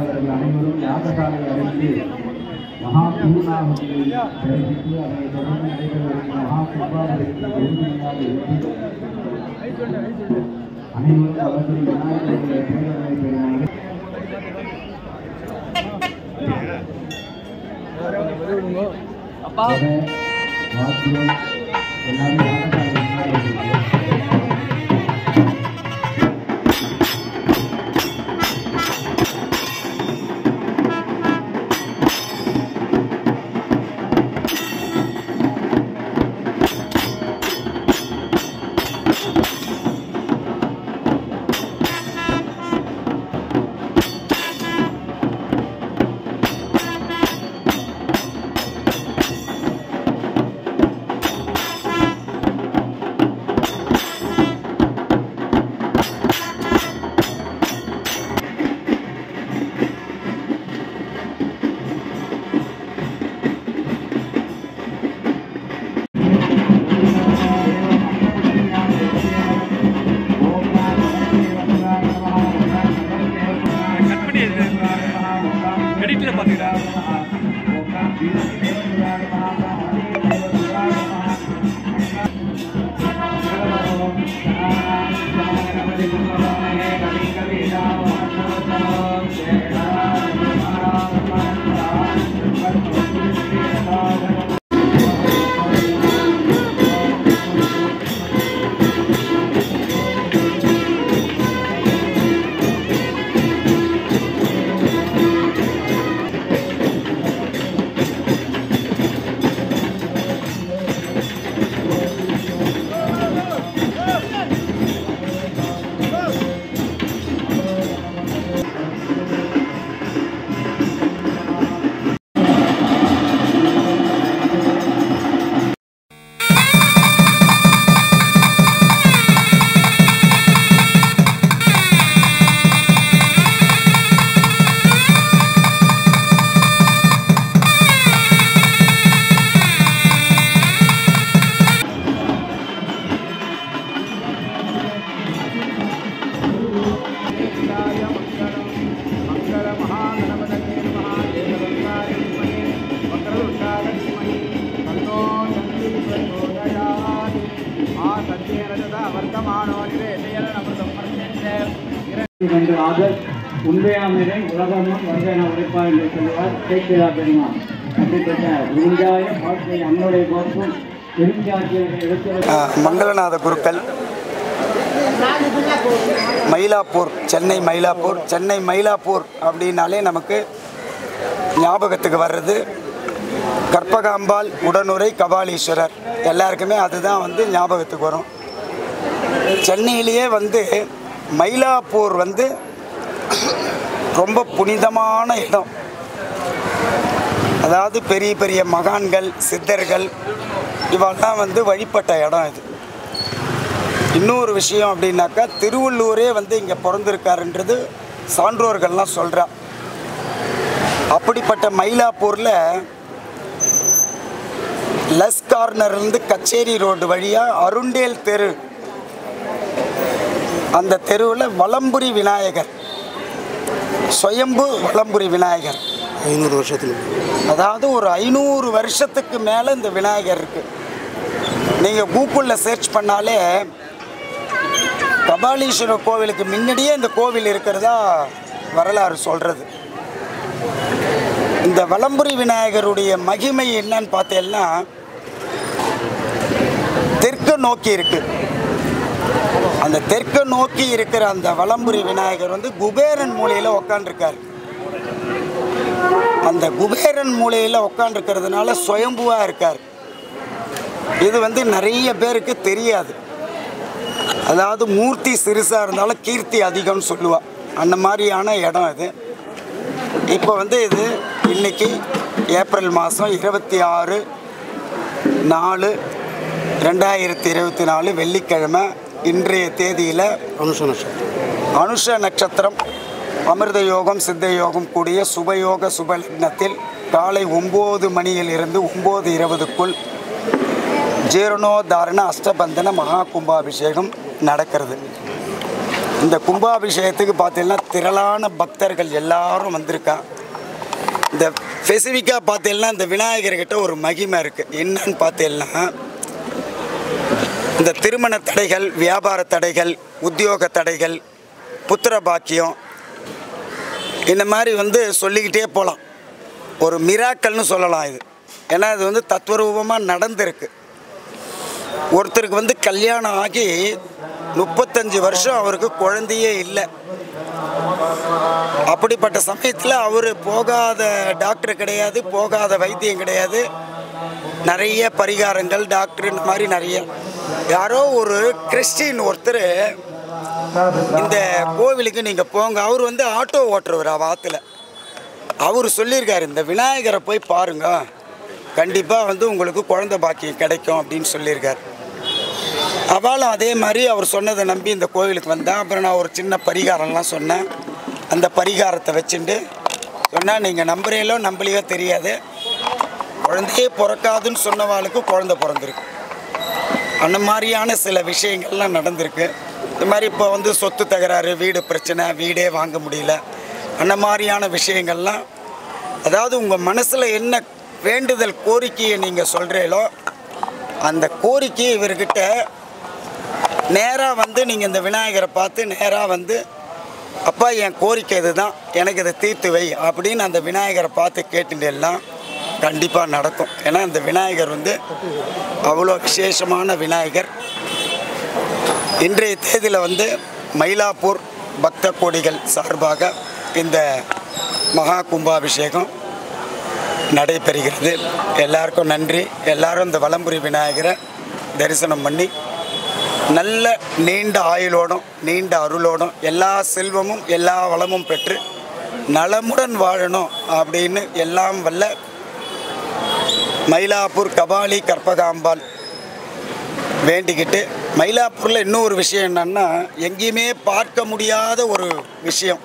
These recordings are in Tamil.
அவர்கள் அனைவரும் யாகசாலை அடைந்து மகா பூர்ணாவதியை தரிசித்து அதனைத் தொடர்ந்து நடைபெறவிருக்கும் மகா கும்பாபிஷேகத்தில் உறுதியாக இருந்து அனைவரும் அவர்கள் விநாயகருடைய பேரவை பெறுவார்கள். வாத்தியம் எல்லாரும் உண்மையாமரை உலகமும் வந்தன உழைப்பா என்று சொல்லுவார் கேட்கிறா பெருமான். அப்படிப்பட்ட உறுதியாய வாழ்க்கை நம்முடைய பொறுப்பும் மங்களநாத குருக்கள் மயிலாப்பூர், சென்னை மயிலாப்பூர் அப்படின்னாலே நமக்கு ஞாபகத்துக்கு வர்றது கற்பகாம்பாள், உடனுரை, கபாலீஸ்வரர், எல்லாருக்குமே அதுதான் வந்து ஞாபகத்துக்கு வரும். சென்னையிலேயே வந்து மயிலாப்பூர் வந்து ரொம்ப புனிதமான இடம். அதாவது பெரிய பெரிய மகான்கள், சித்தர்கள் இவெல்லாம் வந்து வழிபட்ட இடம் இது. இன்னொரு விஷயம் அப்படின்னாக்கா, திருவள்ளுவரே வந்து இங்கே பிறந்திருக்காருன்றது சான்றோர்கள்லாம் சொல்கிறா. அப்படிப்பட்ட மயிலாப்பூரில் லஸ் கார்னர்லேருந்து கச்சேரி ரோடு வழியாக அருண்டேல் தெரு, அந்த தெருவில் வலம்புரி விநாயகர், சுயம்பு வலம்புரி விநாயகர் 500 வருஷத்துக்கு, அதாவது ஒரு 500 வருஷத்துக்கு மேலே இந்த விநாயகர் இருக்குது. நீங்கள் கூகுளில் சர்ச் பண்ணாலே கபாலீஸ்வரர் கோவிலுக்கு முன்னாடியே இந்த கோவில் இருக்கிறதா வரலாறு சொல்கிறது. இந்த வலம்புரி விநாயகருடைய மகிமை என்னன்னு பார்த்தேன்னா, தெற்கு நோக்கி இருக்குது. அந்த தெற்கு நோக்கி இருக்கிற அந்த வலம்புரி விநாயகர் வந்து குபேரன் மூலையில் உக்காண்டிருக்கார். அந்த குபேரன் மூலையில் உக்காண்டிருக்கிறதுனால சுயம்புவாக இருக்கார். இது வந்து நிறைய பேருக்கு தெரியாது. அதாவது மூர்த்தி சிறுசாக இருந்தாலும் கீர்த்தி அதிகம்னு சொல்லுவா. அந்த மாதிரியான இடம் இது. இப்போ வந்து இது இன்னைக்கு ஏப்ரல் மாதம் 26/4/2024 வெள்ளிக்கிழமை. இன்றைய தேதியில் அனுஷ நட்சத்திரம், அமிர்த யோகம், சித்த யோகம் கூடிய சுபயோக சுபலக்னத்தில் காலை 9 மணியிலிருந்து 9:20க்குள் ஜீரணோதாரண அஷ்டபந்தன மகா கும்பாபிஷேகம் நடக்கிறது. இந்த கும்பாபிஷேகத்துக்கு பார்த்தீங்கன்னா திரளான பக்தர்கள் எல்லாரும் வந்திருக்கா. இந்த ஸ்பெசிஃபிக்காக பார்த்தீங்கன்னா இந்த விநாயகர்கிட்ட ஒரு மகிமை இருக்குது. என்னன்னு பார்த்தீங்கன்னா இந்த திருமண தடைகள், வியாபார தடைகள், உத்தியோக தடைகள், புத்திர பாக்கியம், இந்த மாதிரி சொல்லிக்கிட்டே போகலாம். ஒரு மிராக்கல்னு சொல்லலாம் இது. ஏன்னா இது தத்துவரூபமாக நடந்திருக்கு. ஒருத்தருக்கு கல்யாணம் ஆகி 35 வருஷம் அவருக்கு குழந்தையே இல்லை. அப்படிப்பட்ட சமயத்தில் அவர் போகாத டாக்டர் கிடையாது, போகாத வைத்தியம் கிடையாது. நிறைய பரிகாரங்கள் டாக்டர் இந்த மாதிரி நிறைய. யாரோ ஒரு கிறிஸ்டின் ஒருத்தர் இந்த கோவிலுக்கு நீங்கள் போங்க, அவர் ஆட்டோ ஓட்டுறவர் ஆற்றுல, அவர் சொல்லியிருக்காரு இந்த விநாயகரை போய் பாருங்க, கண்டிப்பாக உங்களுக்கு குழந்தை பாக்கியம் கிடைக்கும் அப்படின்னு சொல்லியிருக்கார். அவளும் அதே மாதிரி அவர் சொன்னதை நம்பி இந்த கோவிலுக்கு வந்தேன். அப்புறம் நான் ஒரு சின்ன பரிகாரம்லாம் சொன்னேன். அந்த பரிகாரத்தை வச்சுட்டு சொன்னால் நீங்கள் நம்புறீங்களோ நம்பலையோ தெரியாது, குழந்தையே பிறக்காதுன்னு சொன்னவாளுக்கு குழந்தை பிறந்திருக்கு. அந்த மாதிரியான சில விஷயங்கள்லாம் நடந்திருக்கு. இந்த மாதிரி இப்போ சொத்து தகராறு, வீடு பிரச்சனை, வீடே வாங்க முடியல, அந்த மாதிரியான விஷயங்கள்லாம், அதாவது உங்கள் மனசில் என்ன வேண்டுதல் கோரிக்கையை நீங்கள் சொல்கிறீங்களோ அந்த கோரிக்கையை இவர்கிட்ட நேராக நீங்கள் இந்த விநாயகரை பார்த்து நேராக அப்பா என் கோரிக்கை இது தான், எனக்கு இதை தீர்த்து வை அப்படின்னு அந்த விநாயகரை பார்த்து கேட்டுட்டெல்லாம் கண்டிப்பாக நடக்கும். ஏன்னா இந்த விநாயகர் அவ்வளோ விசேஷமான விநாயகர். இன்றைய தேதியில் மயிலாப்பூர் பக்த கோடிகள் சார்பாக இந்த மகா கும்பாபிஷேகம் நடைபெறுகிறது. எல்லாருக்கும் நன்றி. எல்லாரும் இந்த வலம்புரி விநாயகரை தரிசனம் பண்ணி நல்ல நீண்ட ஆயுளோடும் நீண்ட அருளோடும் எல்லா செல்வமும் எல்லா வளமும் பெற்று நலமுடன் வாழணும் அப்படின்னு எல்லாம் வல்ல மயிலாப்பூர் கபாலி கற்பகாம்பாள் வேண்டிக்கிட்டு, மயிலாப்பூரில் இன்னொரு விஷயம் என்னன்னா, எங்கேயுமே பார்க்க முடியாத ஒரு விஷயம்,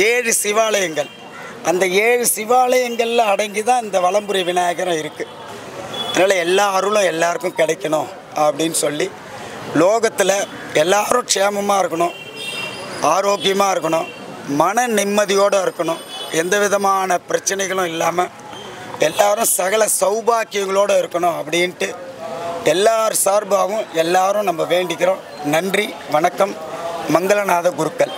7 சிவாலயங்கள். அந்த 7 சிவாலயங்களில் அடங்கி தான் இந்த வலம்புரி விநாயகரும் இருக்குது. அதனால் எல்லா அருளும் எல்லாருக்கும் கிடைக்கணும் அப்படின்னு சொல்லி, லோகத்தில் எல்லாரும் க்ஷேமமாக இருக்கணும், ஆரோக்கியமாக இருக்கணும், மன நிம்மதியோடு இருக்கணும், எந்த விதமான பிரச்சனைகளும் இல்லாமல் எல்லாரும் சகல சௌபாக்கியங்களோடு இருக்கணும் அப்படின்ட்டு எல்லார் சார்பாகவும் எல்லாரும் நம்ம வேண்டிக்கிறோம். நன்றி, வணக்கம். மங்களநாத குருக்கள்.